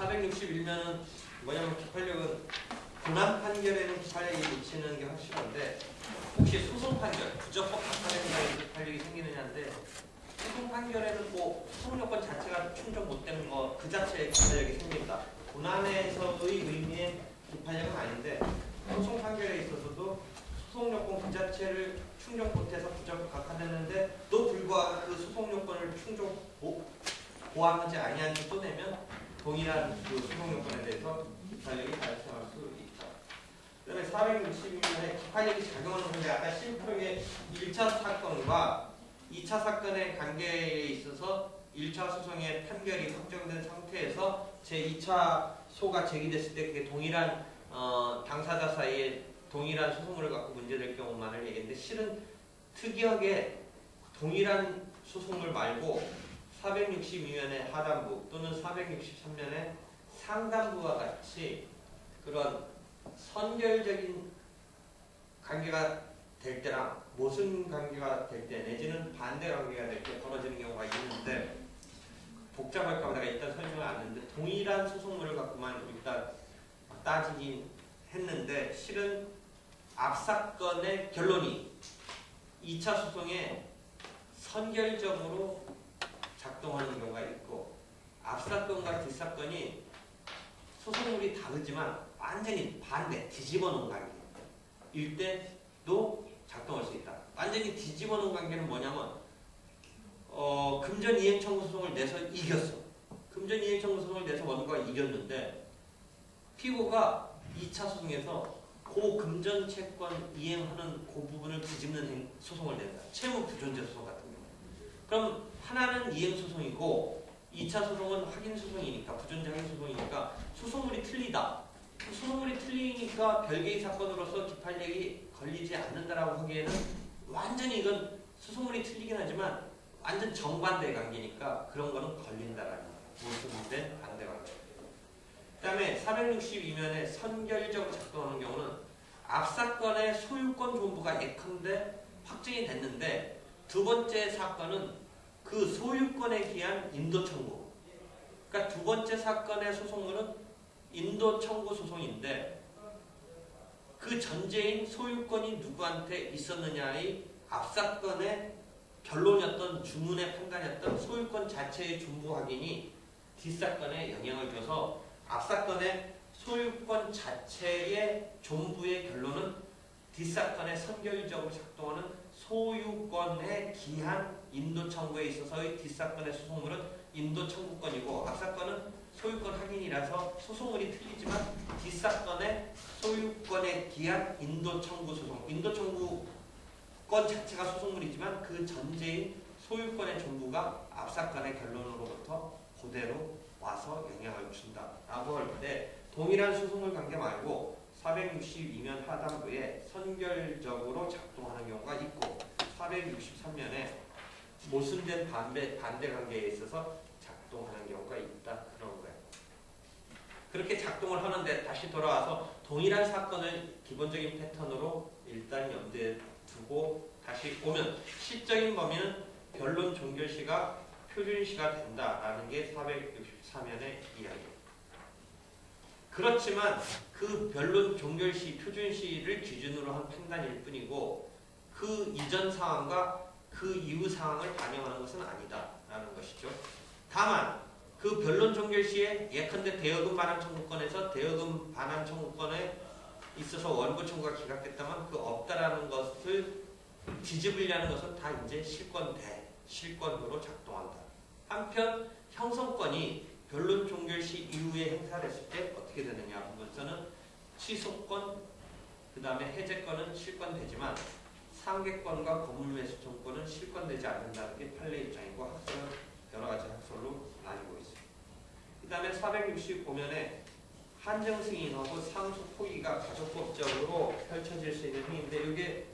461면은 뭐냐면 기판력은 군한 판결에는 기판력이 미치는 게 확실한데 혹시 소송 판결, 부적법 기판력이 기판력이 생기느냐인데 소송 판결에는 뭐 소송 요건 자체가 충족 못 되는 거 그 자체에 기판력이 생긴다. 군한에서의 의미의 기판력은 아닌데 소송 판결에 있어서도 소송 요건 그 자체를 충족 못해서 부적법 각하됐는데 또 불구하고 그 소송 요건을 충족 보완하지 아니한 채 또 내면 동일한 그 소송 요건에 대해서 기판력이 발생할 수 있다. 그다음에 462년에 기판력이 작용하는 건데 아까 심플하게 1차 사건과 2차 사건의 관계에 있어서 1차 소송의 판결이 확정된 상태에서 제2차 소가 제기됐을 때 그게 동일한 당사자 사이에 동일한 소송을 갖고 문제될 경우만을 얘기했는데 실은 특이하게 동일한 소송을 말고 462년의 하단부 또는 463년의 상단부와 같이 그런 선결적인 관계가 될 때랑 모순 관계가 될 때 내지는 반대 관계가 될 때 벌어지는 경우가 있는데 복잡할까 봐 내가 일단 설명을 안 했는데 동일한 소송물을 갖고만 일단 따지긴 했는데 실은 앞 사건의 결론이 2차 소송에 선결적으로 작동하는 경우가 있고 앞 사건과 뒷 사건이 소송물이 다르지만 완전히 반대, 뒤집어 놓은 관계일 때도 작동할 수 있다. 완전히 뒤집어 놓은 관계는 뭐냐면 금전 이행 청구 소송을 내서 이겼어. 금전 이행 청구 소송을 내서 원고가 이겼는데 피고가 2차 소송에서 그 금전 채권 이행하는 그 부분을 뒤집는 소송을 낸다. 채무 부존재 소송 같은 경우. 그럼 하나는 이행 소송이고 2차 소송은 확인 소송이니까 부존재 확인 소송이니까 소송물이 틀리다. 소송물이 틀리니까 별개의 사건으로서 기판력이 걸리지 않는다라고 하기에는 완전히 이건 소송물이 틀리긴 하지만 완전 정반대의 관계니까 그런 거는 걸린다라는 거예요. 모순된 반대 관계. 그 다음에 462면에 선결적으로 작동하는 경우는 앞 사건의 소유권 존부가 예컨대 확정이 됐는데 두 번째 사건은 그 소유권에 기한 인도 청구. 그러니까 두 번째 사건의 소송물은 인도 청구 소송인데 그 전제인 소유권이 누구한테 있었느냐의 앞 사건의 결론이었던 주문의 판단이었던 소유권 자체의 존부 확인이 뒷사건에 영향을 줘서 앞사건의 소유권 자체의 존부의 결론은 뒷사건에 선결적으로 작동하는 소유권에 기한 인도 청구에 있어서의 뒷사건의 소송물은 인도 청구권이고 앞사건은 소유권 확인이라서 소송물이 틀리지만 뒷사건의 소유권에 기한 인도 청구 소송. 인도 청구권 자체가 소송물이지만 그 전제인 소유권의 존부가 앞사건의 결론으로부터 그대로 와서 영향을 준다라고 할 때 동일한 소송물 관계 말고 462면 하단부에 선결적으로 작동하는 경우가 있고 463년에 모순된 반대 관계에 있어서 작동하는 경우가 있다. 그런 거예요. 그렇게 작동을 하는데 다시 돌아와서 동일한 사건을 기본적인 패턴으로 일단 염두에 두고 다시 오면 시적인 범위는 변론 종결시가 표준시가 된다라는 게 464면의 이야기예요. 그렇지만 그 변론 종결시, 표준시를 기준으로 한 판단일 뿐이고 그 이전 상황과 그 이후 상황을 반영하는 것은 아니다라는 것이죠. 다만 그 변론 종결시에 예컨대 대여금 반환 청구권에서 대여금 반환 청구권에 있어서 원고 청구가 기각됐다면 그 없다라는 것을 뒤집으려는 것은 다 이제 실권으로 작동한다. 한편 형성권이 변론 종결시 이후에 행사됐을 때 어떻게 되느냐 보면서는 취소권, 그 다음에 해제권은 실권되지만 상계권과 건물매수 청구권은 실권되지 않는다는 게 판례 입장이고 학설은 여러 가지 학설로 나뉘고 있습니다. 그 다음에 465면에 한정승인하고 상수 포기가 가족법적으로 펼쳐질 수 있는 행위인데 이게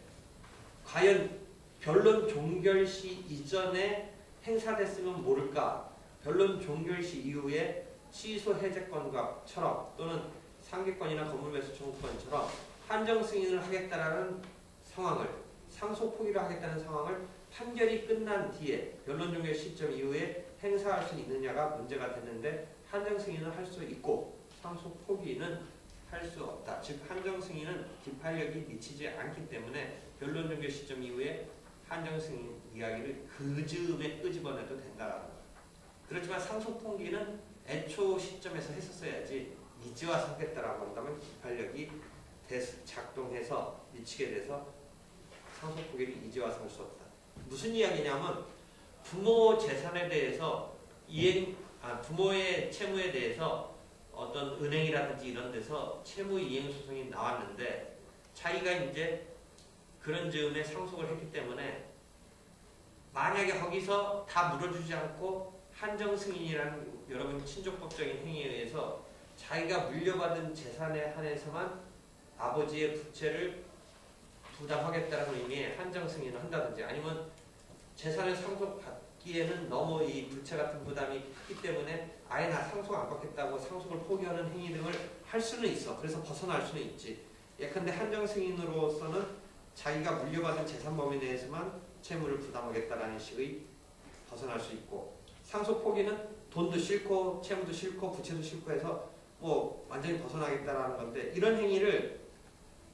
과연 변론 종결시 이전에 행사됐으면 모를까? 변론 종결시 이후에 취소 해제권과처럼 또는 상계권이나 건물매수 청구권처럼 한정 승인을 하겠다라는 상황을 상속 포기를 하겠다는 상황을 판결이 끝난 뒤에 변론 종결 시점 이후에 행사할 수 있느냐가 문제가 됐는데 한정 승인은 할 수 있고 상속 포기는 할 수 없다. 즉 한정 승인은 기판력이 미치지 않기 때문에 변론 종결 시점 이후에 한정 승인 이야기를 그 즈음에 끄집어내도 된다라는 거예요. 그렇지만 상속 포기는 애초 시점에서 했었어야지 이제 와서 하겠다라고 한다면 기판력이 작동해서 미치게 돼서 상속 포기를 이제 와서 할 수 없다. 무슨 이야기냐면 부모 재산에 대해서 부모의 채무에 대해서 어떤 은행이라든지 이런 데서 채무 이행 소송이 나왔는데 자기가 이제 그런 즈음에 상속을 했기 때문에 만약에 거기서 다 물어주지 않고 한정 승인이라는 여러분 친족법적인 행위에 의해서 자기가 물려받은 재산에 한해서만 아버지의 부채를 부담하겠다는 의미의 한정 승인을 한다든지 아니면 재산을 상속받기에는 너무 이 부채 같은 부담이 크기 때문에 아예 나 상속 안 받겠다고 상속을 포기하는 행위 등을 할 수는 있어. 그래서 벗어날 수는 있지. 예컨대 한정 승인으로서는 자기가 물려받은 재산 범위 내에서만 채무를 부담하겠다라는 식의 벗어날 수 있고 상속 포기는 돈도 싫고 채무도 싫고 부채도 싫고 해서 뭐 완전히 벗어나겠다라는 건데 이런 행위를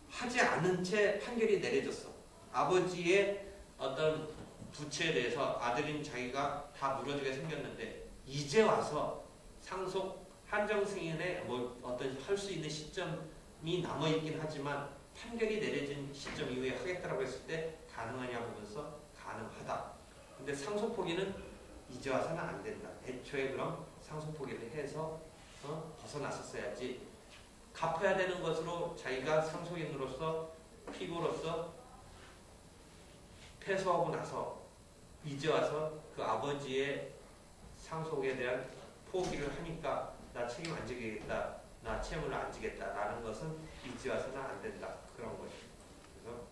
하지 않은 채 판결이 내려졌어. 아버지의 어떤 부채에 대해서 아들인 자기가 다 물어주게 생겼는데 이제 와서 상속 한정 승인에 뭐 어떤 할 수 있는 시점이 남아 있긴 하지만 판결이 내려진 시점 이후에 하겠다라고 했을 때 가능하냐 보면서 가능하다. 근데 상속 포기는 이제 와서는 안 된다. 애초에 그럼 상속 포기를 해서 벗어났었어야지. 갚아야 되는 것으로 자기가 상속인으로서 피고로서 패소하고 나서 이제 와서 그 아버지의 상속에 대한 포기를 하니까 나 책임 안 지겠다, 나 채무를 안 지겠다라는 것은 이제 와서는 안 된다. 그런 거죠. 그래서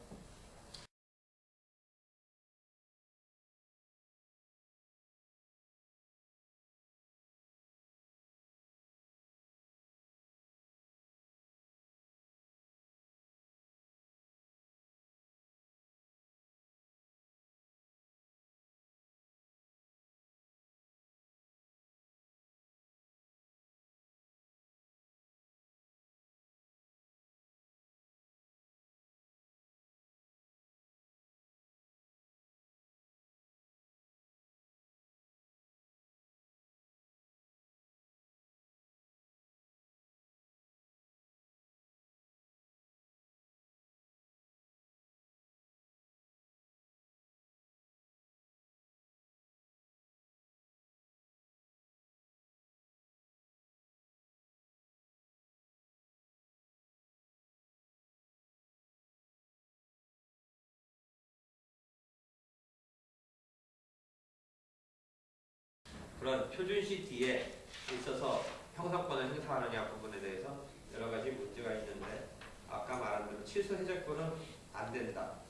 그런 표준시 뒤에 있어서 형사권을 행사하느냐 부분에 대해서 여러 가지 문제가 있는데 아까 말한 대로 취소 해제권은 안 된다.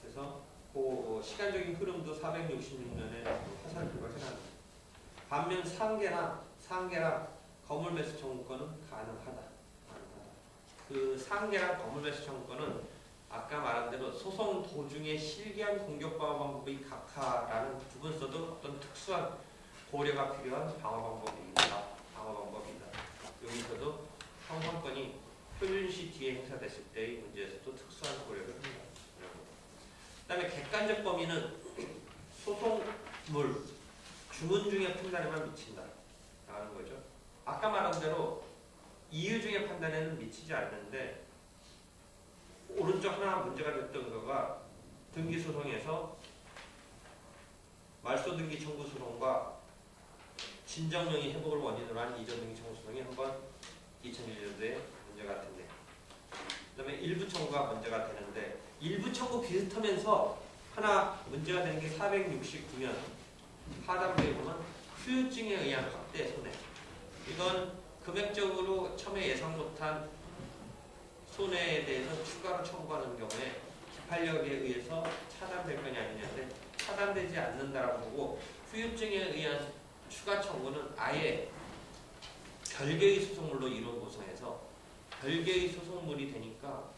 그래서 그 시간적인 흐름도 466년에 화살 불가해놨다. 반면 상계랑 거물 매수 청구권은 가능하다. 그 상계랑 거물 매수 청구권은 아까 말한 대로 소송 도중에 실기한 공격 방어 방법의 각하라는 부분서도 어떤 특수한 고려가 필요한 방어 방법입니다. 여기서도 형성권이 표준시 뒤에 행사됐을 때의 문제에서도 특수한 고려를 합니다. 그 다음에 객관적 범위는 소송물, 주문 중의 판단에만 미친다. 라는 거죠. 아까 말한 대로 이유 중의 판단에는 미치지 않는데 오른쪽 하나 문제가 됐던 거가 등기소송에서 말소등기 청구소송과 진정명의 회복을 원인으로 한 이전등기 청구소송이 한번 2001년도에 문제가 됐네. 그 다음에 일부 청구가 문제가 되는데 일부 청구 비슷하면서 하나 문제가 되는 게 469년 하단부에 보면 후유증에 의한 확대 손해. 이건 금액적으로 처음에 예상 못한 손해에 대해서 추가로 청구하는 경우에 기판력에 의해서 차단될 거냐 아니냐인데 차단되지 않는다라고 보고 후유증에 의한 추가 청구는 아예 별개의 소송물로 이루어 구성해서 별개의 소송물이 되니까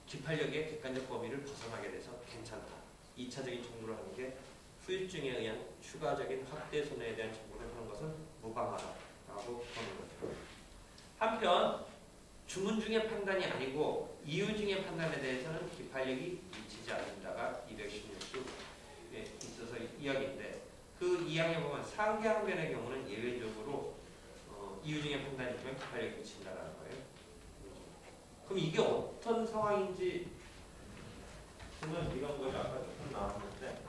기판력의 객관적 범위를 벗어나게 돼서 괜찮다. 2차적인 청구를 하는 게 후유증에 의한 추가적인 확대 손해에 대한 청구를 하는 것은 무방하다라고 보는 거죠. 한편 주문 중의 판단이 아니고 이유 중의 판단에 대해서는 기판력이 미치지 않는다가 216조에 있어서 이야기인데 그 이항에 보면 상계항변의 경우는 예외적으로 이유 중의 판단이지만 기판력이 미친다라는 거예요. 그럼 이게 어떤 상황인지 보면 이런 거죠. 아까 조금 나왔는데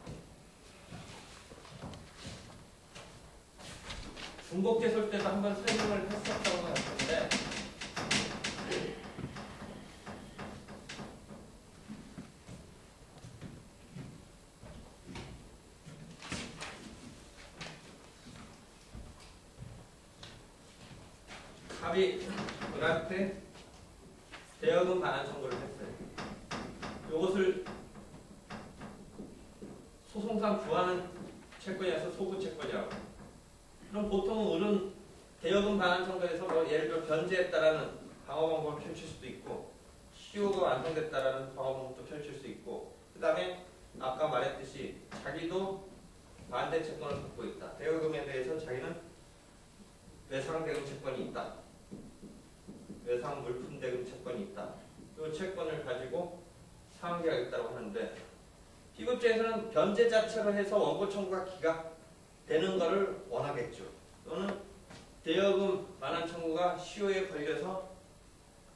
중복제설 때도 한번 설명을 했었던 것 같은데 갑이 은한테 대여금 반환 청구를 했어요. 이것을 소송상 구하는 채권이라서 소부 채권이라고. 그럼 보통은 을은 대여금 반환 청구에서 뭐 예를 들어 변제했다라는 방어 방법을 펼칠 수도 있고 시효가 완성됐다라는 방어 방법도 펼칠 수 있고 그 다음에 아까 말했듯이 자기도 반대 채권을 갖고 있다. 대여금에 대해서 자기는 외상 대금 채권이 있다. 외상 물품 대금 채권이 있다. 이 채권을 가지고 상환계약했다고 하는데 피고입장에서는 변제 자체로 해서 원고 청구가 기각되는 것을 원하겠죠. 또는 대여금 반환 청구가 시효에 걸려서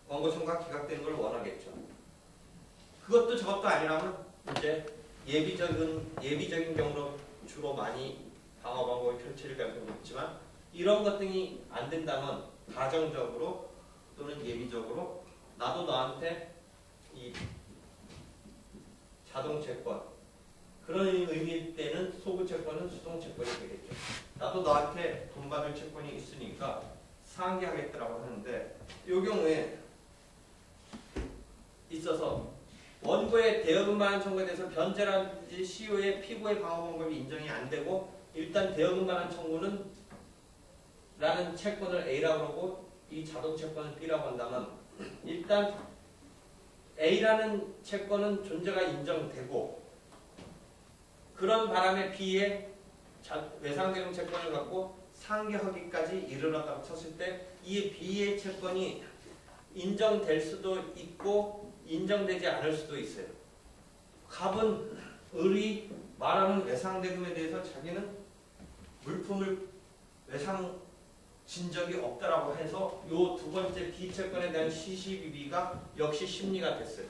원고 청구가 기각되는 걸 원하겠죠. 그것도 저것도 아니라면 이제 예비적인 경우로 주로 많이 방어 방법을 펼칠 가능성이 높지만 이런 것 등이 안 된다면 가정적으로 또는 예비적으로 나도 너한테 이 자동채권 그런 의미일 때는 소부채권은 수동채권이 되겠죠. 나도 너한테 돈 받을 채권이 있으니까 상환하겠다라고 하는데 이 경우에 있어서 원고의 대여금 반환 청구에 대해서 변제라든지 시효의 피고의 방어 방법이 인정이 안 되고 일단 대여금 반환 청구는 라는 채권을 A라고 하고 이 자동채권을 B라고 한다면 일단 A라는 채권은 존재가 인정되고 그런 바람에 B의 외상대금 채권을 갖고 상계하기까지 이르렀다고 쳤을 때 이 B의 채권이 인정될 수도 있고 인정되지 않을 수도 있어요. 갑은 을이 말하는 외상대금에 대해서 자기는 물품을 외상 진 적이 없다라고 해서 요 두 번째 B 채권에 대한 시시비비가 역시 심리가 됐어요.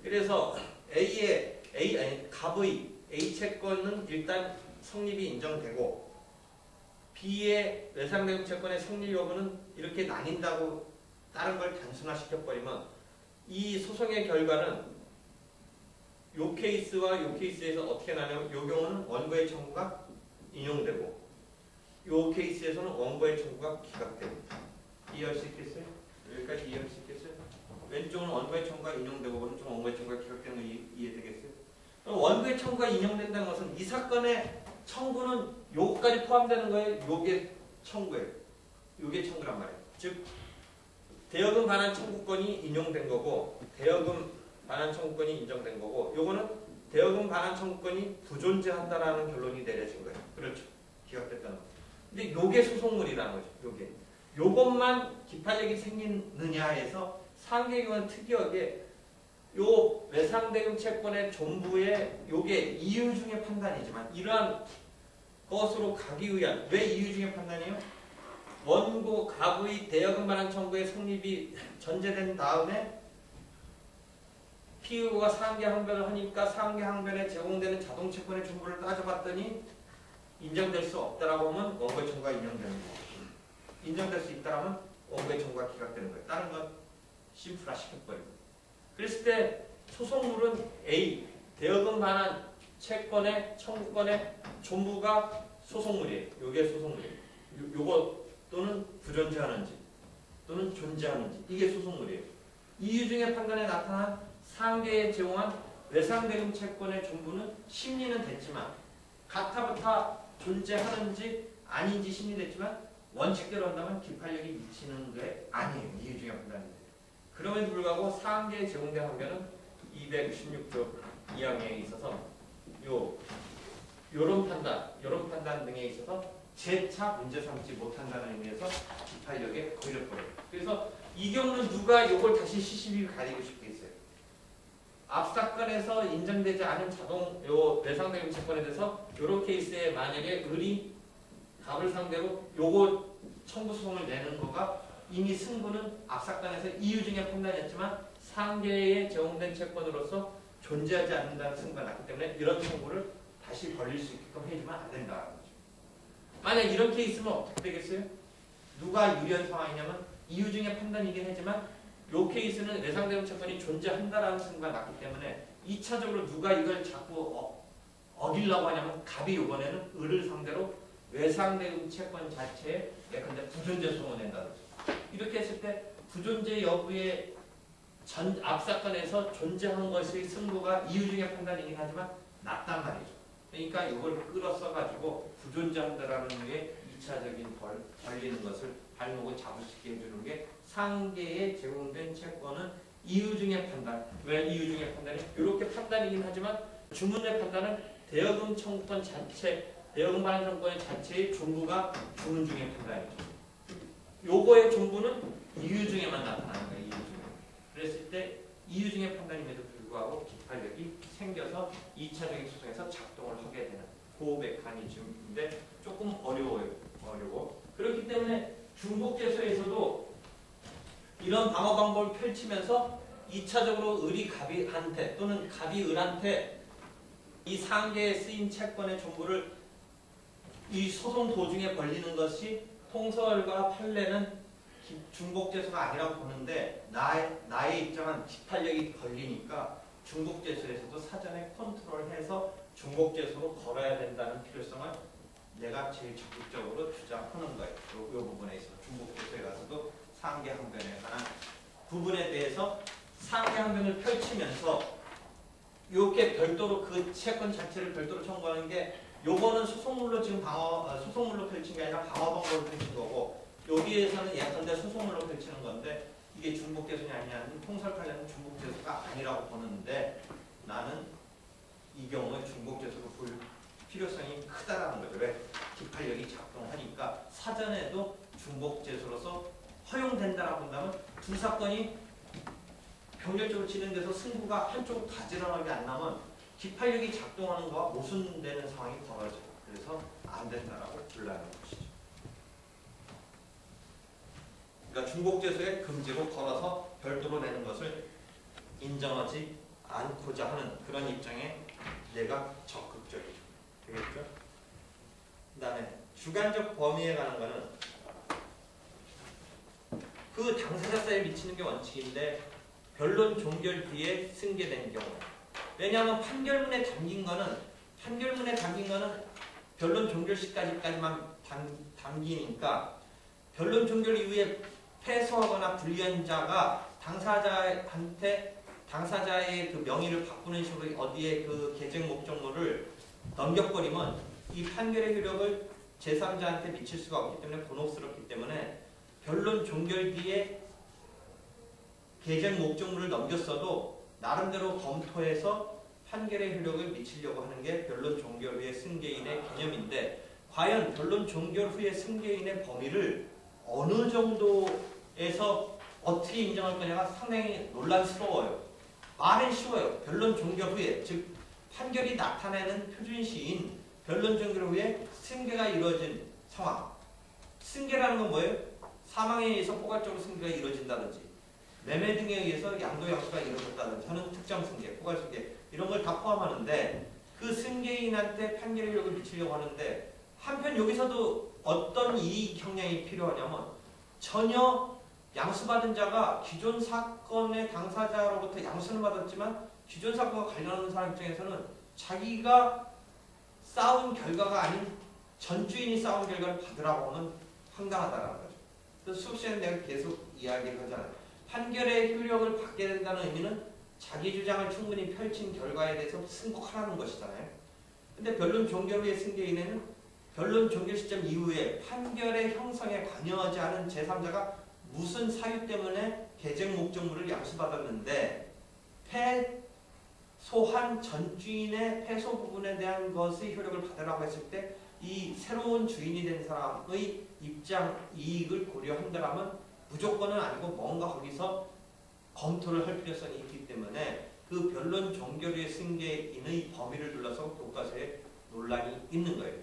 그래서 갑의 A 채권은 일단 성립이 인정되고 B의 외상대금 채권의 성립 여부는 이렇게 나뉜다고 다른 걸 단순화시켜버리면 이 소송의 결과는 요 케이스와 요 케이스에서 어떻게 나냐면 요 경우는 원고의 청구가 인용되고 요 케이스에서는 원고의 청구가 기각됩니다. 이해할 수 있겠어요? 여기까지 이해할 수 있겠어요? 왼쪽은 원고의 청구가 인용되고 오른쪽은 원고의 청구가 기각되는 거 이해되겠어요? 그럼 원고의 청구가 인용된다는 것은 이 사건의 청구는 요거까지 포함되는 거예요? 요게 청구예요. 요게 청구란 말이에요. 즉 대여금 반환 청구권이 인용된 거고 대여금 반환 청구권이 인정된 거고 요거는 대여금 반환 청구권이 부존재한다라는 결론이 내려진 거예요. 그렇죠. 기각됐다는 거. 근데 요게 소송물이라는 거죠. 요게. 요것만 기판력이 생기느냐 해서 상계경은 특이하게 요 외상대금 채권의 존부의 요게 이유 중의 판단이지만 이러한 것으로 가기 위한 왜 이유 중의 판단이에요? 원고 갑의 대여금 반환 청구의 성립이 전제된 다음에 피의고가 상계항변을 하니까 상계항변에 제공되는 자동채권의 존부를 따져봤더니 인정될 수 없다라고 하면 원고의 청구가 인정되는 거예요. 인정될 수 있다라면 원고의 청구가 기각되는 거예요. 다른 건 심플화 시켜버리고. 그랬을 때 소송물은 A, 대여금 반환 채권의 청구권의 존부가 소송물이에요. 요게 소송물이에요. 요거 또는 불존재하는지 또는 존재하는지 이게 소송물이에요. 이유 중의 판단에 나타난 상계에 제공한 외상대금 채권의 존부는 심리는 됐지만 가타부타 존재하는지 아닌지 심리됐지만 원칙대로 한다면 기판력이 미치는 게 아니에요. 이유 중의 판단인데. 그럼에도 불구하고 상계에 제공된 항변은 216조 2항에 있어서 요 이런 판단 등에 있어서 재차 문제 삼지 못한다는 의미에서 기판력에 걸려버려요. 그래서 이 경우는 누가 이걸 다시 CCB 가리고 싶겠어요? 앞 사건에서 인정되지 않은 요 배상대금 채권에 대해서 이런 케이스에 만약에 을이 갑을 상대로 요거 청구 소송을 내는 거가 이미 승부는 앞 사건에서 이유증의 판단이었지만 상계에 제공된 채권으로서 존재하지 않는다는 승부가 났기 때문에 이런 청구를 다시 벌릴 수 있게끔 해주면 안 된다는 거죠. 만약 이런 케이스면 어떻게 되겠어요? 누가 유리한 상황이냐면 이유증의 판단이긴 하지만 이 케이스는 외상대금 채권이 존재한다라는 승부가 났기 때문에 2차적으로 누가 이걸 자꾸 어기려고 하냐면 갑이 이번에는 을을 상대로 외상대금 채권 자체에 예컨대 부존재 소송을 낸다든지 이렇게 했을 때 부존재 여부의 앞 사건에서 존재한 것의 승부가 이유증의 판단이긴 하지만 낮단 말이죠. 그러니까 이걸 끌어써가지고 부존재한다라는 이유의 2차적인 벌리는 것을 발목을 잡을 수 있게 해주는 게 상계에 제공된 채권은 이유증의 판단. 왜 이유증의 판단이? 이렇게 판단이긴 하지만 주문의 판단은 대여금 청구권 자체, 대여금 반환 청구권 자체의 존부가 주문중의 판단이죠. 요거의 존부는 이유증에만 나타나는 거예요. 이유증에. 그랬을 때 이유증의 판단임에도 불구하고 기판력이 생겨서 2차적인 소송에서 작동을 하게 되는 그 메커니즘인데 조금 어려워요. 그렇기 때문에 중복제소에서도 이런 방어 방법을 펼치면서 2차적으로 을이 갑이한테 또는 갑이 을한테 이 상계에 쓰인 채권의 존부를 이 소송 도중에 벌리는 것이 통설과 판례는 중복제소가 아니라고 보는데 나의 입장은 기판력이 걸리니까 중복제소에서도 사전에 컨트롤해서 중복제소로 걸어야 된다는 필요성을 내가 제일 적극적으로 주장하는 거예요. 이 부분에 있어서 중복제소에 가서도 상계항변에 관한 부분에 대해서 상계항변을 펼치면서 이렇게 별도로 그 채권 자체를 별도로 청구하는 게 요거는 소송물로 지금 소송물로 펼친 게 아니라 방어 방법으로 펼친 거고 여기에서는 예컨대 소송물로 펼치는 건데 이게 중복제소냐 아니냐는 통설판례는 중복제소가 아니라고 보는데 나는 이 경우에 중복제소로 볼 필요성이 크다라는 거죠. 왜? 기판력이 작동하니까 사전에도 중복제소로서 허용된다라고 본다면 두 사건이 병렬적으로 진행돼서 승부가 한쪽으로 가지런하게 안 나면 기판력이 작동하는 거와 모순되는 상황이 벌어져요. 그래서 안 된다라고 불러하는 것이죠. 그러니까 중복제소의 금지로 걸어서 별도로 내는 것을 인정하지 않고자 하는 그런 입장에 내가 적극적이죠. 되겠죠? 그 다음에 주관적 범위에 관한 거는 그 당사자 사이에 미치는 게 원칙인데 변론 종결 뒤에 승계된 경우 왜냐하면 판결문에 담긴 거는 변론 종결 시까지만 담기니까 변론 종결 이후에 패소하거나 불리한 자가 당사자의 그 명의를 바꾸는 식으로 어디에 그 계정 목적물을 넘겨버리면 이 판결의 효력을 제3자한테 미칠 수가 없기 때문에 곤혹스럽기 때문에 변론 종결 뒤에 계정 목적물을 넘겼어도 나름대로 검토해서 판결의 효력을 미치려고 하는 게 변론 종결 후의 승계인의 개념인데 과연 변론 종결 후의 승계인의 범위를 어느 정도에서 어떻게 인정할 거냐가 상당히 논란스러워요. 말은 쉬워요. 변론 종결 후에 즉 판결이 나타내는 표준시인 변론 종결 후에 승계가 이루어진 상황. 승계라는 건 뭐예요? 사망에 의해서 포괄적으로 승계가 이루어진다든지 매매 등에 의해서 양도 양수가 이루어졌다든지 하는 특정 승계, 포괄 승계 이런 걸 다 포함하는데 그 승계인한테 판결의 효력을 미치려고 하는데 한편 여기서도 어떤 이익 형량이 필요하냐면 전혀 양수받은 자가 기존 사건의 당사자로부터 양수는 받았지만 기존 사건과 관련하는 사람 입장에서는 자기가 싸운 결과가 아닌 전주인이 싸운 결과를 받으라고 하면 황당하다는 거죠. 그래서 수업 시간에 내가 계속 이야기를 하잖아요. 판결의 효력을 받게 된다는 의미는 자기 주장을 충분히 펼친 결과에 대해서 승복하라는 것이잖아요. 근데 변론 종결 후의 승계인에는 변론 종결 시점 이후에 판결의 형성에 관여하지 않은 제3자가 무슨 사유 때문에 계정 목적물을 양수받았는데 소한 전 주인의 패소 부분에 대한 것의 효력을 받으라고 했을 때 이 새로운 주인이 된 사람의 입장, 이익을 고려한다면 무조건은 아니고 뭔가 거기서 검토를 할 필요성이 있기 때문에 그 변론 종결의 승계인의 범위를 둘러서 교과서에 논란이 있는 거예요.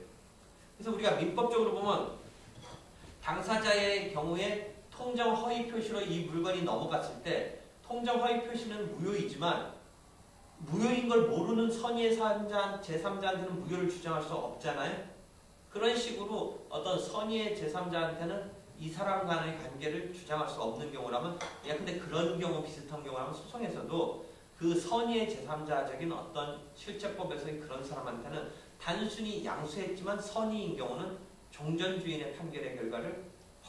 그래서 우리가 민법적으로 보면 당사자의 경우에 통정 허위 표시로 이 물건이 넘어갔을 때 통정 허위 표시는 무효이지만 무효인 걸 모르는 선의의 사자, 제3자한테는 무효를 주장할 수 없잖아요. 그런 식으로 어떤 선의의 제3자한테는 이 사람 간의 관계를 주장할 수 없는 경우라면, 야 근데 그런 경우 비슷한 경우라면 소송에서도 그 선의의 제3자적인 어떤 실제법에서의 그런 사람한테는 단순히 양수했지만 선의인 경우는 종전주인의 판결의 결과를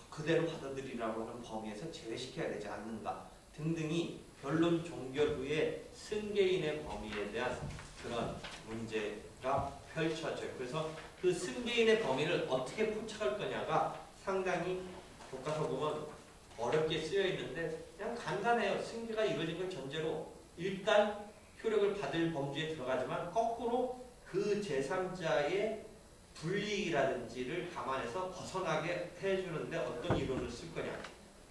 그대로 받아들이라고 하는 범위에서 제외시켜야 되지 않는가 등등이 변론 종결 후에 승계인의 범위에 대한 그런 문제가 펼쳐져요. 그래서 그 승계인의 범위를 어떻게 포착할 거냐가 상당히 교과서 보면 어렵게 쓰여 있는데 그냥 간단해요. 승계가 이루어진 걸 전제로 일단 효력을 받을 범주에 들어가지만 거꾸로 그 제3자의 불이익이라든지를 감안해서 벗어나게 해주는데 어떤 이론을 쓸 거냐.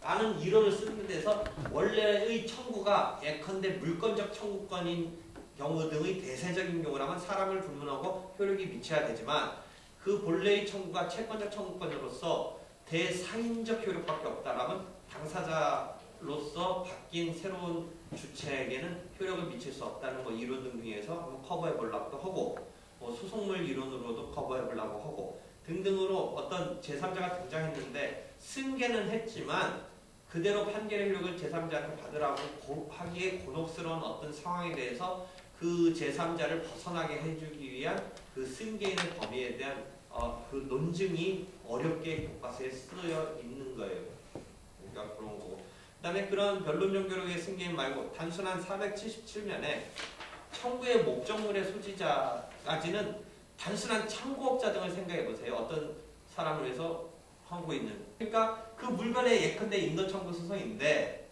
라는 이론을 쓰는 데서 원래의 청구가 예컨대 물권적 청구권인 경우 등의 대세적인 경우라면 사람을 불문하고 효력이 미쳐야 되지만 그 본래의 청구가 채권적 청구권으로서 대사인적 효력밖에 없다라면 당사자로서 바뀐 새로운 주체에게는 효력을 미칠 수 없다는 뭐 이론 등등에서 한번 커버해 보려고 하고 뭐 소송물 이론으로도 커버해 보려고 하고 등등으로 어떤 제3자가 등장했는데 승계는 했지만 그대로 판결의 효력을 제3자한테 받으라고 하기에 곤혹스러운 어떤 상황에 대해서 그 제3자를 벗어나게 해주기 위한 그 승계인의 범위에 대한 그 논증이 어렵게 교과서에 쓰여 있는 거예요. 그러니까 그런 거고. 그 다음에 그런 변론 종결의 승계인 말고 단순한 477면에 청구의 목적물의 소지자까지는 단순한 청구업자 등을 생각해 보세요. 어떤 사람을 위해서 하고 있는. 그러니까 그 물건의 예컨대 인도청구 소송인데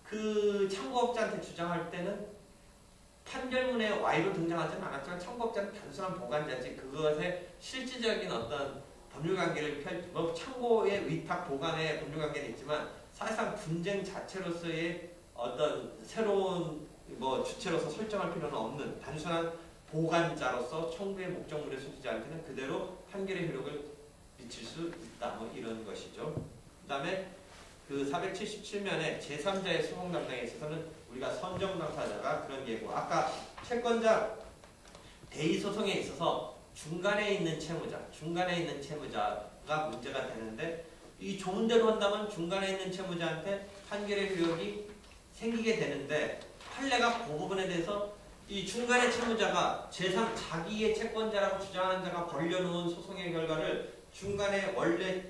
그 청구업자한테 주장할 때는 판결문에 Y로 등장하지는 않았지만 청구업자는 단순한 보관자지 그것의 실질적인 어떤 법률관계를 뭐 청구의 위탁 보관의 법률관계는 있지만 사실상 분쟁 자체로서의 어떤 새로운 뭐 주체로서 설정할 필요는 없는 단순한 보관자로서 청구의 목적물의 소지자한테는 그대로 판결의 효력을 미칠 수 있다. 뭐 이런 것이죠. 그 다음에 그 477면에 제3자의 소송 담당에 있어서는 우리가 선정 당사자가 그런 예고. 아까 채권자 대의 소송에 있어서 중간에 있는 채무자가 문제가 되는데 이 조문대로 한다면 중간에 있는 채무자한테 판결의 효력이 생기게 되는데 판례가 그 부분에 대해서 이 중간의 채무자가 자기의 채권자라고 주장하는 자가 벌려놓은 소송의 결과를 중간에 원래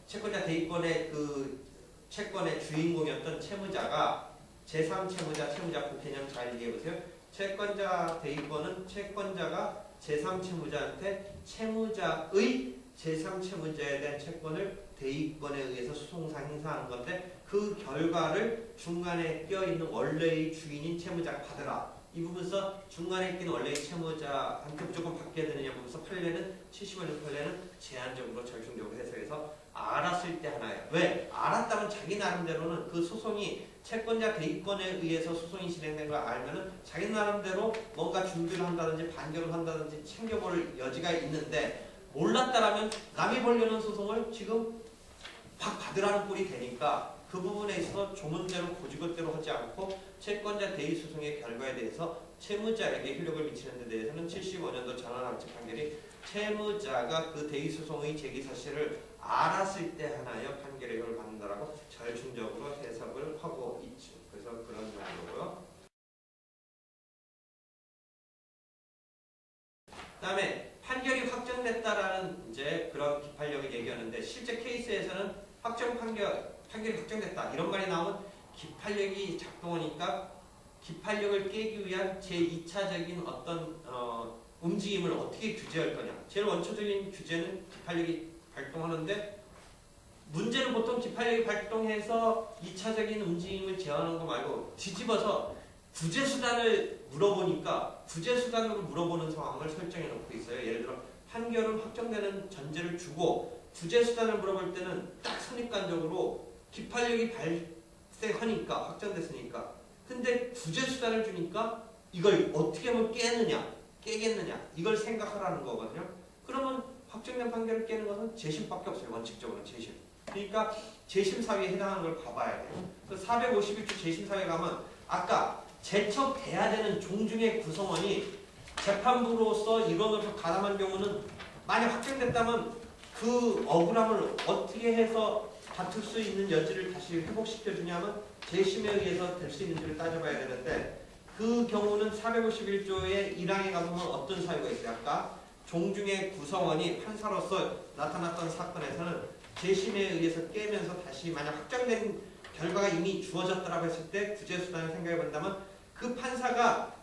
채권자 대의권의 그 채권의 주인공이었던 채무자가 제3채무자, 채무자 개념 잘 이해해보세요. 채권자 대의권은 채권자가 제3채무자한테 채무자의 제3채무자에 대한 채권을 대의권에 의해서 소송상 행사하는 건데 그 결과를 중간에 껴있는 원래의 주인인 채무자가 받으라. 이 부분에서 중간에 낀 원래의 채무자한테 무조건 받게 되느냐 보면서 판례는 75년 판례는 제한적으로 절충적으로 해석해서 알았을 때 하나예요. 왜? 알았다면 자기 나름대로는 그 소송이 채권자 대의권에 의해서 소송이 진행된 걸 알면은 자기 나름대로 뭔가 준비를 한다든지 반격을 한다든지 챙겨볼 여지가 있는데 몰랐다라면 남이 벌려는 소송을 지금 막 받으라는 꼴이 되니까 그 부분에 있어서 조문대로 고지것대로 하지 않고 채권자 대의 소송의 결과에 대해서 채무자에게 효력을 미치는 데 대해서는 75년도 전원합치 판결이 채무자가 그 대의 소송의 제기 사실을 알았을 때 하나여 판결의 효력을 받는다라고 절충적으로 해석을 하고 있죠. 그래서 그런 정도고요. 그 다음에 판결이 확정됐다라는 이제 그런 기판력을 얘기하는데 실제 케이스에서는 판결이 확정됐다 이런 말이 나오면 기판력이 작동하니까 기판력을 깨기 위한 제2차적인 어떤 움직임을 어떻게 규제할 거냐. 제일 원초적인 규제는 기판력이 발동하는데 문제는 보통 기판력이 발동해서 2차적인 움직임을 제어하는 거 말고 뒤집어서 구제수단을 물어보니까 구제수단으로 물어보는 상황을 설정해 놓고 있어요. 예를 들어 판결은 확정되는 전제를 주고 구제수단을 물어볼 때는 딱 선입관적으로 기판력이 발생하니까 확정됐으니까 근데 구제수단을 주니까 이걸 어떻게 하면 깨겠느냐 이걸 생각하라는 거거든요. 그러면 확정된 판결을 깨는 것은 재심밖에 없어요. 원칙적으로 재심. 그러니까 재심사유에 해당하는 걸 봐봐야 돼요. 그래서 451조 재심사유에 가면 아까 제척돼야 되는 종중의 구성원이 재판부로서 일원으로서 가담한 경우는 만약 확정됐다면 그 억울함을 어떻게 해서 다툴 수 있는 여지를 다시 회복시켜주냐면 재심에 의해서 될 수 있는지를 따져봐야 되는데 그 경우는 451조의 1항에 가보면 어떤 사유가 있어요? 아까 종중의 구성원이 판사로서 나타났던 사건에서는 재심에 의해서 깨면서 다시 만약 확정된 결과가 이미 주어졌다고 했을 때 구제수단을 생각해 본다면 그 판사가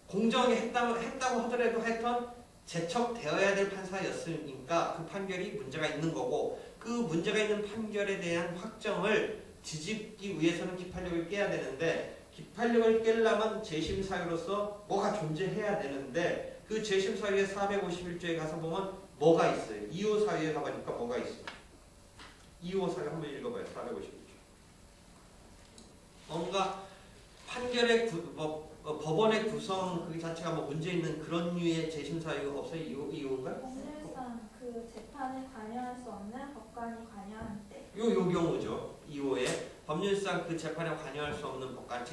공정하게 했다고 하더라도 하여튼 제척되어야 될 판사였으니까 그 판결이 문제가 있는 거고 그 문제가 있는 판결에 대한 확정을 뒤집기 위해서는 기판력을 깨야 되는데 기판력을 깨려면 재심사유로서 뭐가 존재해야 되는데 그 재심사유의 451조에 가서 보면 뭐가 있어요? 2호 사유에 가보니까 뭐가 있어요? 2호 사유 한번 읽어봐요. 451조. 뭔가 판결의 법원의 구성 그 자체가 뭐 문제 있는 그런 류의 재심 사유가 없어요? 2호인가요? 법률상 그 재판에 관여할 수 없는 법관이 관여할 때. 요 경우죠. 2호에 법률상 그 재판에 관여할 수 없는 법관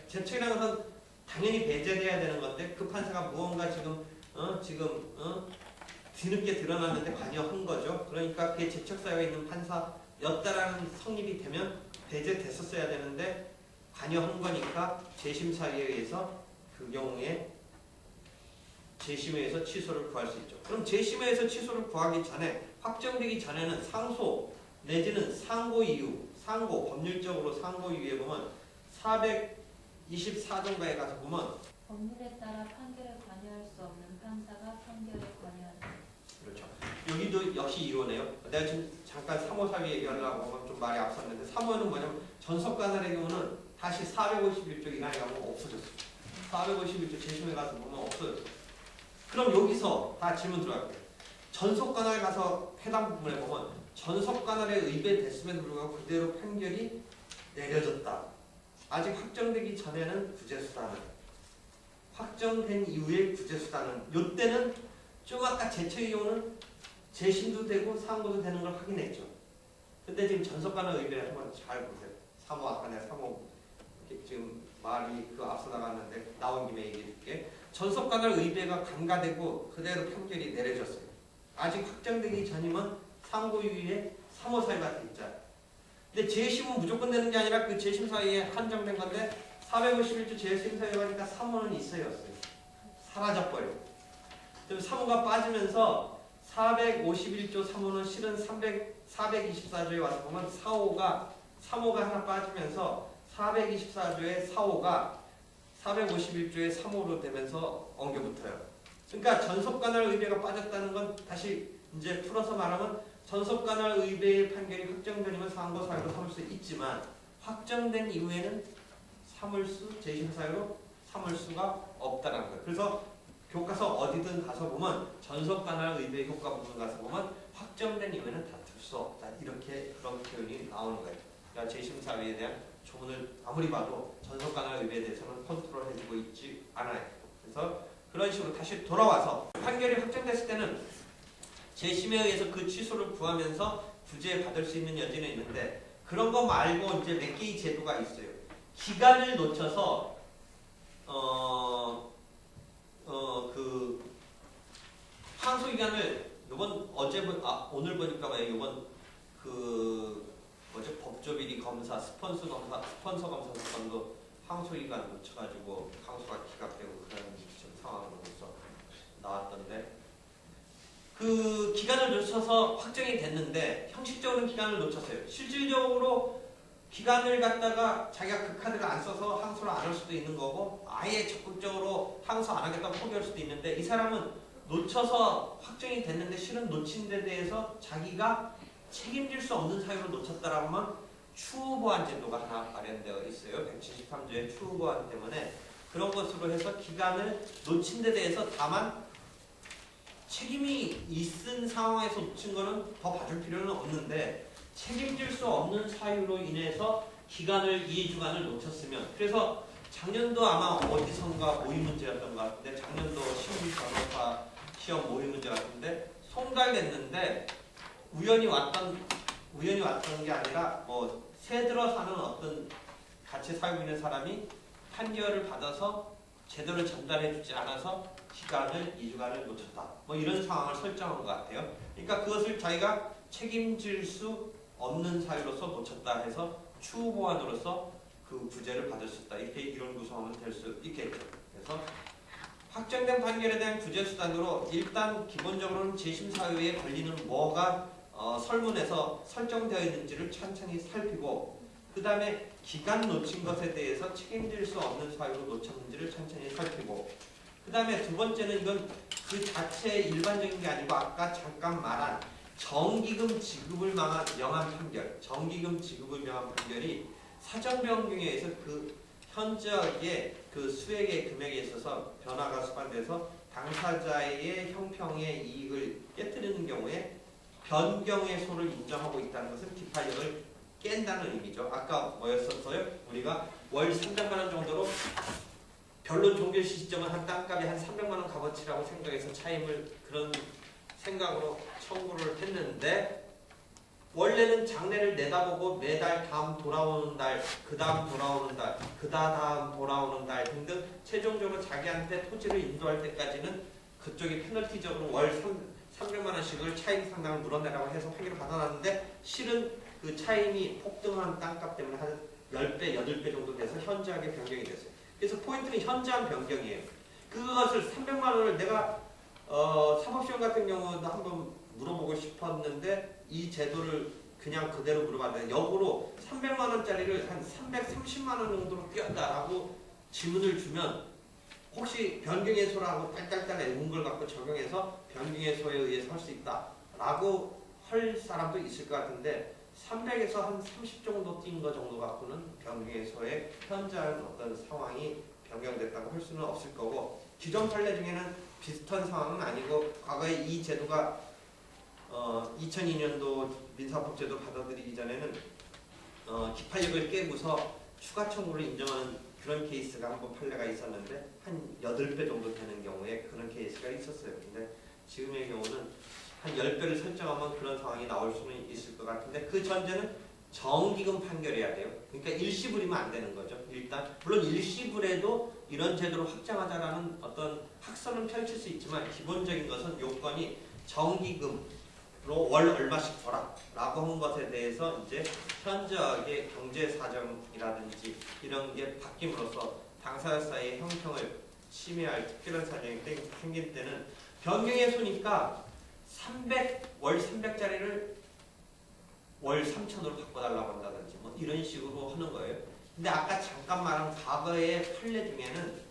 제척이라는 것은 당연히 배제돼야 되는 건데 그 판사가 무언가 지금 뒤늦게 드러났는데 관여한 거죠. 그러니까 그게 제척 사유가 있는 판사였다라는 성립이 되면 배제됐었어야 되는데 관여한 거니까 재심 사유에 의해서 그 경우에 재심에 의해서 취소를 구할 수 있죠. 그럼 재심에 의해서 취소를 구하기 전에 확정되기 전에는 상소 내지는 상고 이유, 법률적으로 상고 이유에 보면 424조인가에 가서 보면 법률에 따라 판결에 관여할 수 없는 판사가 판결에 관여한다. 그렇죠. 여기도 역시 2호네요. 내가 지금 잠깐 3호 사유 얘기하려고 하면 좀 말이 앞섰는데 3호는 뭐냐면 전속관할의 경우는 다시 451조 1항에 가면 없어졌어요. 451조 재심에 가서 보면 없어졌어요. 그럼 여기서 다 질문 들어갈게요. 전속관할에 가서 해당 부분에 보면 전속관할에 의배됐음에도 불구하고 그대로 판결이 내려졌다. 아직 확정되기 전에는 구제수단은 확정된 이후에 구제수단은 이때는 좀 아까 제처의 경우는 재심도 되고 상고도 되는 걸 확인했죠. 근데 지금 전속관할 의배를 한번 잘 보세요. 3호 아까 내가 3호 지금 말이 그 앞서 나갔는데 나온 김에 얘기해 줄게. 전속관할 의배가 간과되고 그대로 판결이 내려졌어요. 아직 확정되기 전이면 상고 이후에 3호 사유가 있자. 근데 재심은 무조건 되는 게 아니라 그 재심 사유에 한정된 건데 451조 재심 사유가 하니까 3호는 있어요. 사라져버려. 그럼 3호가 빠지면서 451조 3호는 실은 424조에 와서 보면 3호가 하나 빠지면서 424조의 4호가 451조의 3호로 되면서 엉겨붙어요. 그러니까 전속관할 의배가 빠졌다는 건 다시 이제 풀어서 말하면 전속관할 의배의 판결이 확정되면 상고 사유로 삼을 수 있지만 확정된 이후에는 재심사유로 삼을 수가 없다는 거예요. 그래서 교과서 어디든 가서 보면 전속관할 의배 효과 부분 가서 보면 확정된 이후에는 다툴 수 없다. 이렇게 그런 표현이 나오는 거예요. 그러니까 재심사유에 대한 조문을 아무리 봐도 전속관할 의배에 대해서는 컨트롤해주고 있지 않아요. 그래서 그런 식으로 다시 돌아와서 판결이 확정됐을 때는 재심에 의해서 그 취소를 구하면서 구제받을 수 있는 여지는 있는데 그런 거 말고 이제 몇 개의 제도가 있어요. 기간을 놓쳐서 그 항소 기간을 오늘 보니까 이번 법조 비리 검사 스폰서 검사 사건도 항소 기간 놓쳐가지고 항소가 기각되고 그런 상황으로서 나왔던데 그 기간을 놓쳐서 확정이 됐는데 형식적으로는 기간을 놓쳤어요. 실질적으로 기간을 갖다가 자기가 그 카드를 안 써서 항소를 안 할 수도 있는 거고 아예 적극적으로 항소 안 하겠다고 포기할 수도 있는데 이 사람은 놓쳐서 확정이 됐는데 실은 놓친 데 대해서 자기가 책임질 수 없는 사유로 놓쳤다라고 하면 추후보완 제도가 하나 마련되어 있어요. 173조의 추후보완 때문에 그런 것으로 해서 기간을 놓친 데 대해서 다만 책임이 있은 상황에서 놓친 거는 더 봐줄 필요는 없는데 책임질 수 없는 사유로 인해서 기간을 2주간을 놓쳤으면 그래서 작년도 아마 어디선가 모의 문제였던 것 같은데 작년도 시험변호사 시험 모의 문제 같은데 송달됐는데 우연히 왔던 게 아니라 뭐 새들어 사는 어떤 같이 살고 있는 사람이 판결을 받아서 제대로 전달해주지 않아서 기간을 2주간을 놓쳤다. 뭐 이런 상황을 설정한 것 같아요. 그러니까 그것을 자기가 책임질 수 없는 사유로서 놓쳤다 해서 추후보완으로서 그 구제를 받을 수 있다. 이렇게 이론 구성하면 될 수 있겠죠. 그래서 확정된 판결에 대한 구제 수단으로 일단 기본적으로는 재심 사유에 걸리는 뭐가 설문에서 설정되어 있는지를 천천히 살피고 그 다음에 기간 놓친 것에 대해서 책임질 수 없는 사유로 놓쳤는지를 천천히 살피고 그 다음에 두 번째는 이건 그 자체의 일반적인 게 아니고 아까 잠깐 말한 정기금 지급을 명한 판결, 정기금 지급을 명한 판결이 사정 변경에 의해서 그 현저하게 그 수액의 금액에 있어서 변화가 수반돼서 당사자의 형평의 이익을 깨뜨리는 경우에 변경의 소를 인정하고 있다는 것은 기판력을 깬다는 의미죠. 아까 뭐였었어요? 우리가 월 300만 원 정도로 변론 종결시 시점은 한 땅값이 한 300만 원 값어치라고 생각해서 차임을 그런 생각으로 청구를 했는데 원래는 장래를 내다보고 매달 다음 돌아오는 달, 그 다음 돌아오는 달, 그 다음 돌아오는 달 등등 최종적으로 자기한테 토지를 인도할 때까지는 그쪽이 페널티적으로 월 300만 원씩을 차임 상당을 물어내라고 해서 판결을 받아놨는데 실은 그 차임이 폭등한 땅값 때문에 한 10배, 8배 정도 돼서 현저하게 변경이 됐어요. 그래서 포인트는 현저한 변경이에요. 그것을 300만 원을 내가 사법시험 같은 경우도 한번 물어보고 싶었는데 이 제도를 그냥 그대로 물어봤는데 역으로 300만 원짜리를 한 330만 원 정도로 뛰었다라고 질문을 주면 혹시 변경해소라고 딸딸딸 외운 걸 갖고 적용해서 변경해소에 의해서 할 수 있다라고 할 사람도 있을 것 같은데 300에서 한 30 정도 뛴 거 정도 갖고는 변경해소에 현저한 어떤 상황이 변경됐다고 할 수는 없을 거고 기존 판례 중에는 비슷한 상황은 아니고 과거에 이 제도가 2002년도 민사법제도 받아들이기 전에는 기판력을 깨고서 추가 청구를 인정하는 그런 케이스가 한번 판례가 있었는데 한 8배 정도 되는 경우에 그런 케이스가 있었어요. 근데 지금의 경우는 한 10배를 설정하면 그런 상황이 나올 수는 있을 것 같은데 그 전제는 정기금 판결해야 돼요. 그러니까 일시불이면 안 되는 거죠. 일단 물론 일시불에도 이런 제도를 확장하자라는 어떤 학설은 펼칠 수 있지만 기본적인 것은 요건이 정기금으로 월 얼마씩 줘라 라고 한 것에 대해서 이제 현저하게 경제사정이라든지 이런 게 바뀜으로써 당사자 사이의 형평을 침해할 특별한 사정이 생길 때는 변경해소니까 월 300짜리를 월 3,000으로 바꿔달라고 한다든지 뭐 이런 식으로 하는 거예요. 근데 아까 잠깐 말한 과거의 판례 중에는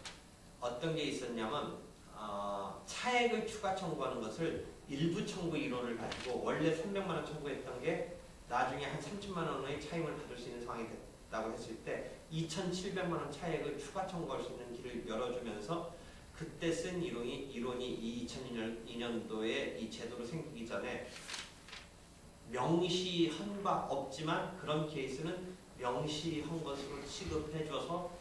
어떤 게 있었냐면 차액을 추가 청구하는 것을 일부 청구 이론을 가지고 원래 300만 원 청구했던 게 나중에 한 30만 원의 차임을 받을 수 있는 상황이 됐다고 했을 때 2,700만 원 차액을 추가 청구할 수 있는 길을 열어주면서 그때 쓴 이론이 2002년도에 이 제도로 생기기 전에 명시한 바 없지만 그런 케이스는 명시한 것으로 취급해줘서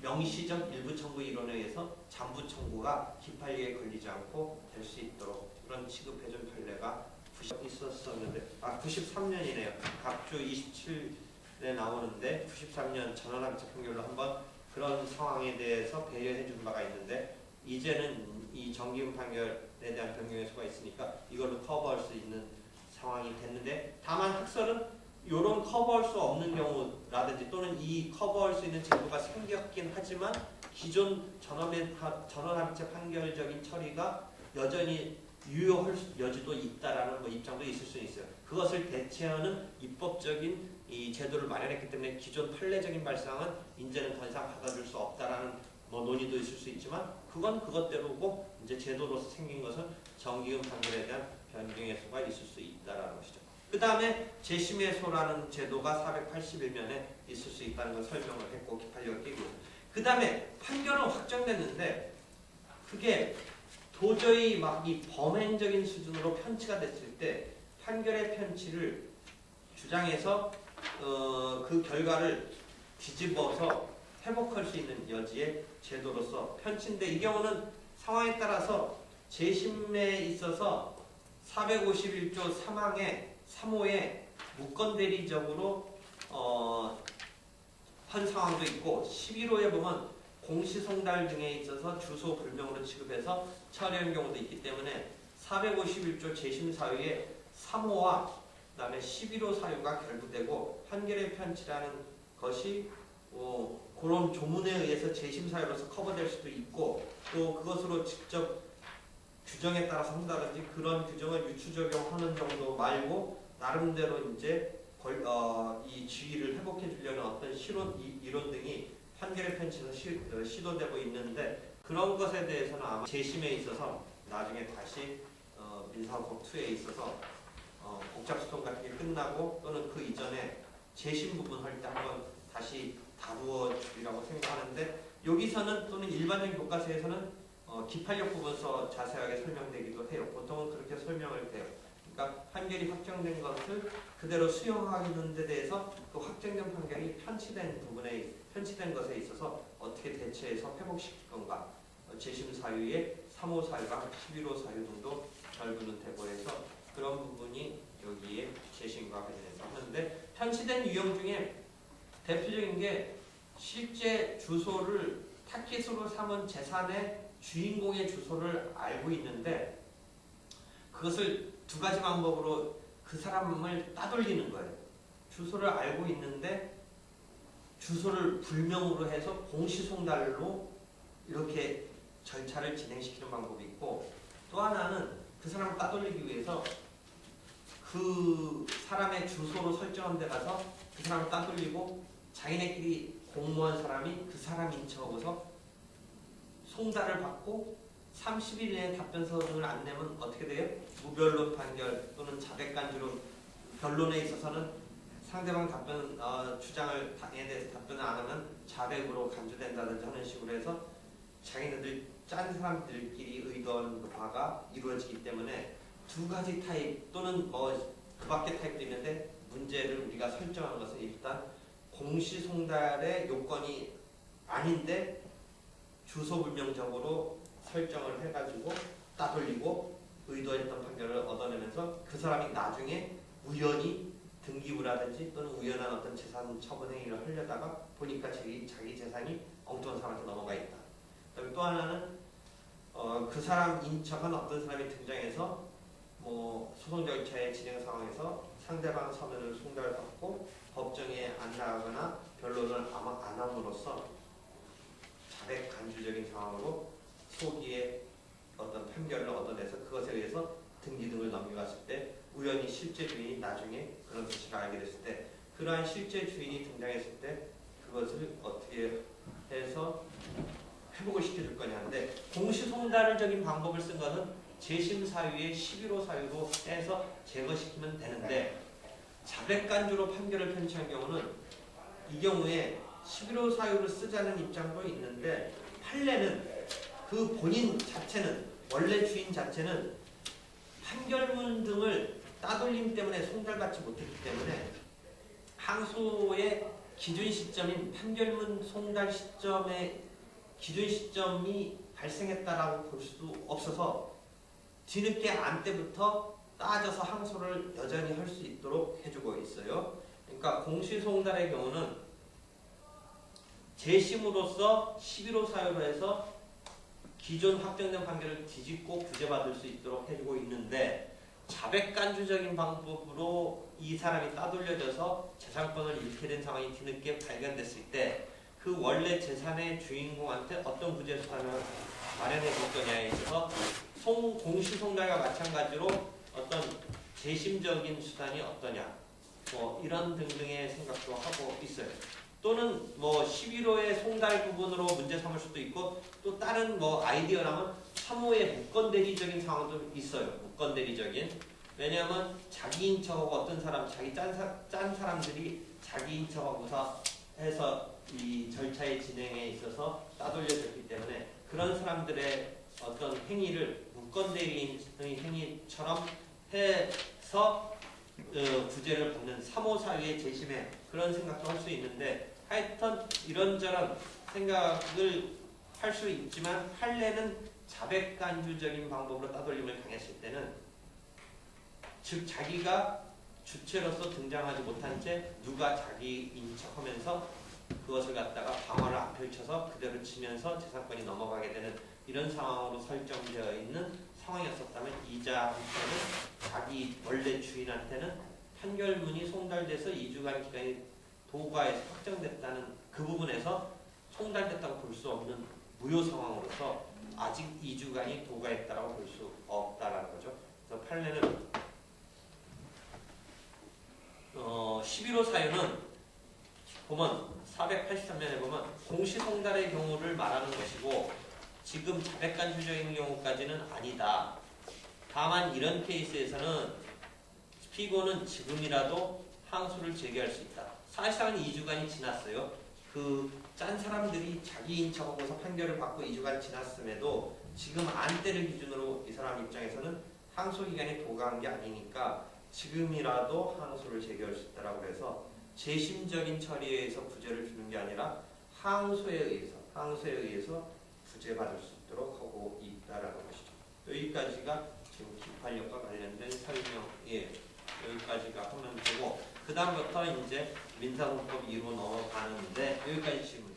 명시적 일부 청구 이론에 의해서 잠부 청구가 기판력에 걸리지 않고 될 수 있도록 그런 취급해준 판례가 있었었는데 93년이네요. 갑주 27에 나오는데 93년 전원합의체 판결로 한번 그런 상황에 대해서 배려해준 바가 있는데 이제는 이 정기금 판결에 대한 변경의 수가 있으니까 이걸로 커버할 수 있는 상황이 됐는데 다만 학설은 이런 커버할 수 없는 경우라든지 또는 이 커버할 수 있는 제도가 생겼긴 하지만 기존 전원합의체 판결적인 처리가 여전히 유효할 여지도 있다라는 뭐 입장도 있을 수 있어요. 그것을 대체하는 입법적인 이 제도를 마련했기 때문에 기존 판례적인 발상은 이제는 더 이상 받아줄 수 없다라는 뭐 논의도 있을 수 있지만 그건 그것대로고 이제 제도로서 생긴 것은 정기금 판결에 대한 변경의 수가 있을 수 있다라는 것이죠. 그 그 다음에 재심의소라는 제도가 481면에 있을 수 있다는 걸 설명을 했고 기판력을 끼고 그 다음에 판결은 확정됐는데 그게 도저히 막 이 범행적인 수준으로 편치가 됐을 때 판결의 편치를 주장해서 그 결과를 뒤집어서 회복할 수 있는 여지의 제도로서 편치인데 이 경우는 상황에 따라서 재심에 있어서 451조 3항에 무건대리적으로 한 상황도 있고 11호에 보면 공시송달 등에 있어서 주소 불명으로 취급해서 처리한 경우도 있기 때문에 451조 재심 사유에 3호와 그 다음에 11호 사유가 결부되고 판결의 편치라는 것이 그런 조문에 의해서 재심 사유로서 커버될 수도 있고 또 그것으로 직접 규정에 따라서 한다든지 그런 규정을 유추 적용하는 정도 말고 나름대로 이제 이 지위를 회복해 주려는 어떤 이론 등이 판결의 편치에서 시도되고 있는데 그런 것에 대해서는 아마 재심에 있어서 나중에 다시 민사법 2에 있어서 복잡소송 같은 게 끝나고 또는 그 이전에 재심 부분 할 때 한번 다시 다루어 주리라고 생각하는데 여기서는 또는 일반적인 교과서에서는 기판력 부분서 자세하게 설명되기도 해요. 보통은 그렇게 설명을 해요. 그러니까 판결이 확정된 것을 그대로 수용하는 데 대해서 그 확정된 판결이 편치된 것에 있어서 어떻게 대처해서 회복시킬 건가 재심 사유의 3호 사유랑 11호 사유 등도 결부는 되고 해서 그런 부분이 여기에 재심과 관련해서 하는데 편치된 유형 중에 대표적인 게 실제 주소를 타깃으로 삼은 재산의 주인공의 주소를 알고 있는데 그것을 두 가지 방법으로 그 사람을 따돌리는 거예요. 주소를 알고 있는데 주소를 불명으로 해서 공시송달로 이렇게 절차를 진행시키는 방법이 있고 또 하나는 그 사람을 따돌리기 위해서 그 사람의 주소로 설정한 데 가서 그 사람을 따돌리고 자기네끼리 공모한 사람이 그 사람인 척하고서 송달을 받고 30일 내에 답변서를 안 내면 어떻게 돼요? 무변론 판결 또는 자백간주로 변론에 있어서는 상대방 주장에 대해서 답변을 안 하면 자백으로 간주된다든지 하는 식으로 해서 자기네들 짠 사람들끼리 의도한 바가 이루어지기 때문에 두 가지 타입 또는 그 밖의 타입도 있는데 문제를 우리가 설정하는 것은 일단 공시송달의 요건이 아닌데 주소불명적으로 설정을 해가지고 따돌리고 의도했던 판결을 얻어내면서 그 사람이 나중에 우연히 등기부라든지 또는 우연한 어떤 재산 처분 행위를 하려다가 보니까 자기 재산이 엉뚱한 사람한테 넘어가 있다. 그다음에 또 하나는 그 사람 인척한 어떤 사람이 등장해서 소송 절차의 진행 상황에서 상대방 서면을 송달받고 법정에 안 나가거나 변론을 아마 안 함으로써 자백 간주적인 상황으로 소기에 어떤 판결을 얻어내서 그것에 의해서 등기 등을 넘겨갔을 때 우연히 실제 주인이 나중에 그런 사실을 알게 됐을 때 그러한 실제 주인이 등장했을 때 그것을 어떻게 해서 회복을 시켜줄 거냐 하는데 공시송달적인 방법을 쓴 것은 재심 사유의 11호 사유로 해서 제거시키면 되는데 자백간주로 판결을 편취한 경우는 이 경우에 11호 사유를 쓰자는 입장도 있는데 판례는 그 본인 자체는 원래 주인 자체는 판결문 등을 따돌림 때문에 송달받지 못했기 때문에 항소의 기준 시점인 판결문 송달 시점의 기준 시점이 발생했다라고 볼 수도 없어서 뒤늦게 안 때부터 따져서 항소를 여전히 할 수 있도록 해주고 있어요. 그러니까 공시송달의 경우는 재심으로써 11호 사유로 해서 기존 확정된 판결을 뒤집고 구제받을 수 있도록 해주고 있는데 자백간주적인 방법으로 이 사람이 따돌려져서 재산권을 잃게 된 상황이 뒤늦게 발견됐을 때 그 원래 재산의 주인공한테 어떤 구제 수단을 마련해 줄 거냐에 있어서 공시송달과 마찬가지로 어떤 재심적인 수단이 어떠냐 이런 등등의 생각도 하고 있어요. 또는 11호의 송달 부분으로 문제 삼을 수도 있고 또 다른 아이디어라면 3호의 무건대리적인 상황도 있어요. 무건대리적인 왜냐하면 자기인 척하고 어떤 사람, 자기 짠 사람들이 자기인 척하고서 해서 이 절차의 진행에 있어서 따돌려졌기 때문에 그런 사람들의 어떤 행위를 무건대리인의 행위처럼 해서 구제를 받는 3호 사유의 재심에 그런 생각도 할 수 있는데 하여튼 이런저런 생각을 할 수 있지만 판례는 자백간주적인 방법으로 따돌림을 당했을 때는 즉 자기가 주체로서 등장하지 못한 채 누가 자기인 척하면서 그것을 갖다가 방어를 안 펼쳐서 그대로 치면서 재산권이 넘어가게 되는 이런 상황으로 설정되어 있는 상황이었었다면 이자한테는 자기 원래 주인한테는 판결문이 송달돼서 2주간 기간이 도가에서 확정됐다는 그 부분에서 송달됐다고 볼 수 없는 무효 상황으로서 아직 2주간이 도가했다라고 볼 수 없다라는 거죠. 그래서 판례는 11호 사유는 보면 483면에 보면 공시송달의 경우를 말하는 것이고 지금 자백간주적인 경우까지는 아니다. 다만 이런 케이스에서는 피고는 지금이라도 항소를 제기할 수 있다. 사실상은 2주간이 지났어요. 그 짠 사람들이 자기인 척하고서 판결을 받고 2주간 지났음에도 지금 안때를 기준으로 이 사람 입장에서는 항소 기간이 도가한 게 아니니까 지금이라도 항소를 제기할 수 있다라고 해서 재심적인 처리에 의해서 구제를 주는 게 아니라 항소에 의해서 구제받을 수 있도록 하고 있다라는 것이죠. 여기까지가 지금 기판력과 관련된 설명이에요. 여기까지가 하면 되고 그 다음부터 이제 민사문법 2로 넘어가는데 여기까지 질문.